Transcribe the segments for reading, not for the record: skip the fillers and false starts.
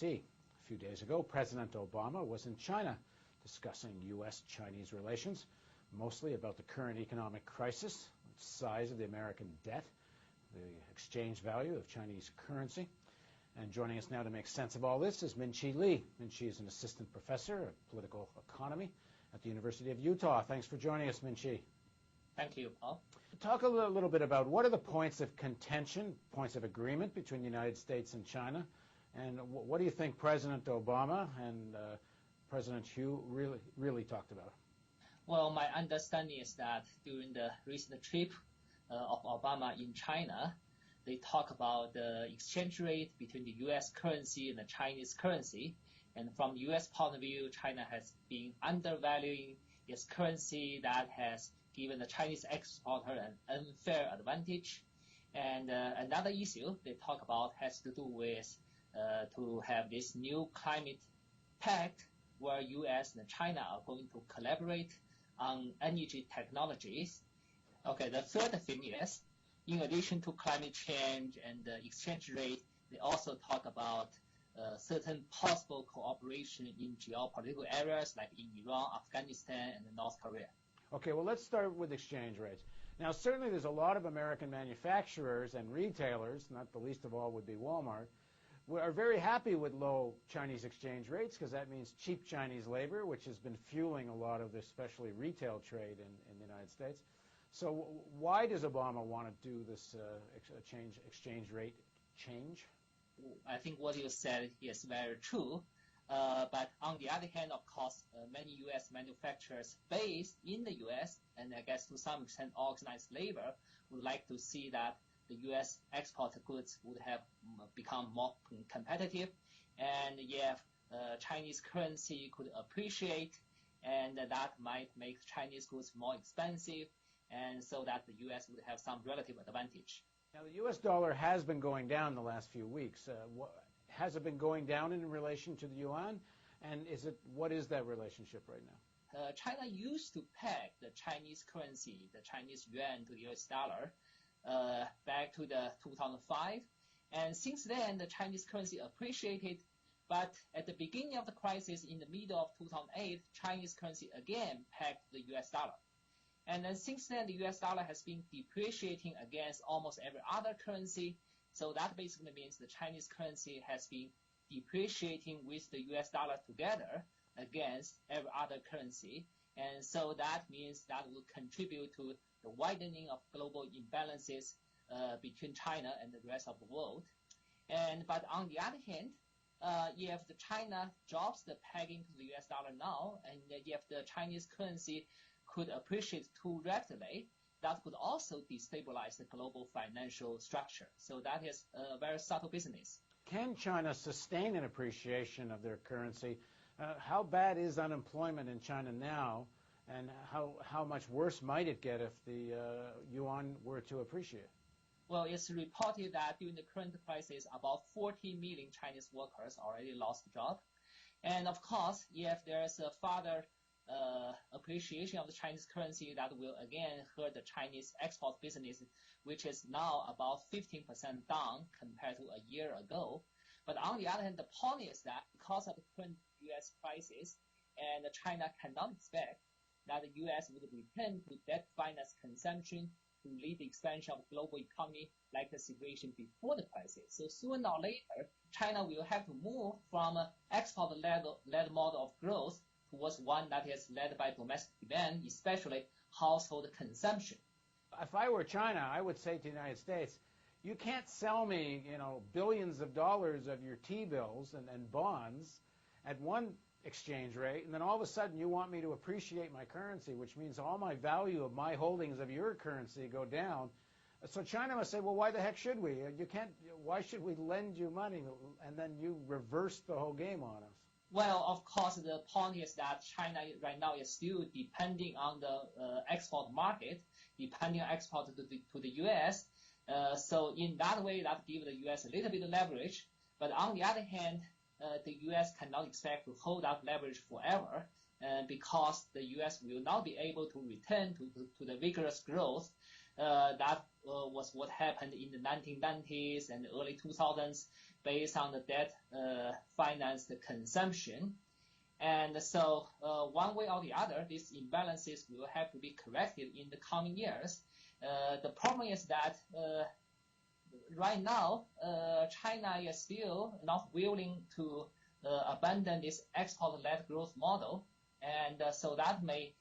A few days ago, President Obama was in China discussing U.S.-Chinese relations, mostly about the current economic crisis, the size of the American debt, the exchange value of Chinese currency. And joining us now to make sense of all this is Min-Chi Lee. Min-Chi is an assistant professor of political economy at the University of Utah. Thanks for joining us, Min-Chi. Thank you, Paul. Talk a little bit about what are the points of contention, points of agreement between the United States and China, and what do you think President Obama and President Xi really talked about? Well, my understanding is that during the recent trip of Obama in China, they talk about the exchange rate between the U.S. currency and the Chinese currency. And from the U.S. point of view, China has been undervaluing its currency that has given the Chinese exporter an unfair advantage. And another issue they talk about has to do with to have this new climate pact where U.S. and China are going to collaborate on energy technologies. Okay, the third thing is, in addition to climate change and the exchange rate, they also talk about certain possible cooperation in geopolitical areas like in Iran, Afghanistan, and North Korea. Okay, well, let's start with exchange rates. Now, certainly there's a lot of American manufacturers and retailers, not the least of all would be Walmart, are very happy with low Chinese exchange rates because that means cheap Chinese labor, which has been fueling a lot of especially retail trade in the United States. So why does Obama want to do this exchange rate change? I think what you said is very true. But on the other hand, of course, many U.S. manufacturers based in the U.S. and I guess to some extent organized labor would like to see that the U.S. export goods would have become more competitive, and if Chinese currency could appreciate, and that might make Chinese goods more expensive, and so that the U.S. would have some relative advantage. Now, the U.S. dollar has been going down the last few weeks. Has it been going down in relation to the yuan? And what is that relationship right now? China used to peg the Chinese currency, the Chinese yuan, to the U.S. dollar back to the 2005. And since then, the Chinese currency appreciated. But at the beginning of the crisis, in the middle of 2008, Chinese currency again pegged the U.S. dollar. And then since then, the U.S. dollar has been depreciating against almost every other currency. So that basically means the Chinese currency has been depreciating with the U.S. dollar together against every other currency. And so that means that will contribute to the widening of global imbalances between China and the rest of the world. But on the other hand, if the China drops the pegging to the U.S. dollar now, and if the Chinese currency could appreciate too rapidly, that could also destabilize the global financial structure. So that is a very subtle business. Can China sustain an appreciation of their currency? How bad is unemployment in China now, and how much worse might it get if the yuan were to appreciate? Well, it's reported that during the current crisis, about 40 million Chinese workers already lost a job. And of course, if there's a further appreciation of the Chinese currency, that will again hurt the Chinese export business, which is now about 15% down compared to a year ago. But on the other hand, the point is that because of the current U.S. crisis, and China cannot expect that the U.S. would return to debt finance consumption to lead the expansion of the global economy like the situation before the crisis. So sooner or later, China will have to move from an export-led model of growth towards one that is led by domestic demand, especially household consumption. If I were China, I would say to the United States, you can't sell me, billions of dollars of your T-bills and bonds at one exchange rate, and then all of a sudden you want me to appreciate my currency, which means all my value of my holdings of your currency go down. So China must say, well, why the heck should we? Why should we lend you money? And then you reverse the whole game on us. Well, of course, the point is that China right now is still depending on the export market, depending on export to the U.S. So in that way, that gives the U.S. a little bit of leverage. But on the other hand, the U.S. cannot expect to hold that leverage forever because the U.S. will not be able to return to the vigorous growth That was what happened in the 1990s and early 2000s based on the debt financed consumption. And so one way or the other, these imbalances will have to be corrected in the coming years. The problem is that right now, China is still not willing to abandon this export-led growth model, and so that may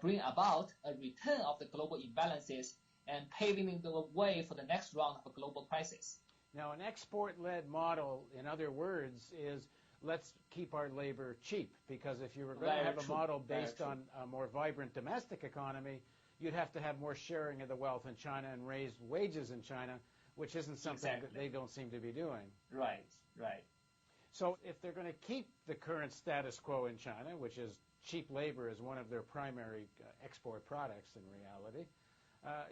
bring about a return of the global imbalances and paving the way for the next round of a global crisis. Now, an export-led model, in other words, is let's keep our labor cheap, because if you were going to have a model based on a more vibrant domestic economy, you'd have to have more sharing of the wealth in China and raise wages in China, which isn't something that they don't seem to be doing. Right. So if they're going to keep the current status quo in China, which is cheap labor as one of their primary export products in reality,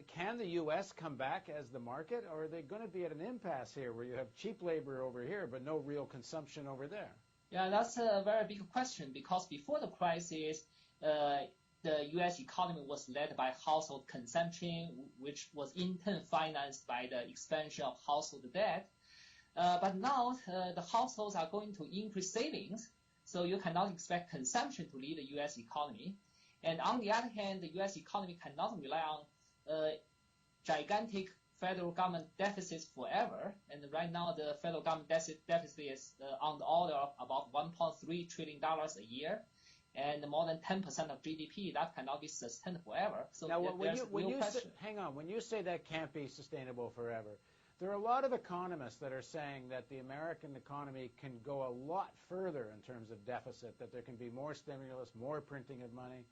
can the U.S. come back as the market, or are they going to be at an impasse here where you have cheap labor over here but no real consumption over there? Yeah, that's a very big question, because before the crisis, the U.S. economy was led by household consumption, which was in turn financed by the expansion of household debt. But now the households are going to increase savings, so you cannot expect consumption to lead the U.S. economy. And on the other hand, the U.S. economy cannot rely on gigantic federal government deficits forever. And right now, the federal government deficit is on the order of about $1.3 trillion a year, and more than 10% of GDP. That cannot be sustained forever. So now, when you say that can't be sustainable forever, there are a lot of economists that are saying that the American economy can go a lot further in terms of deficit, that there can be more stimulus, more printing of money.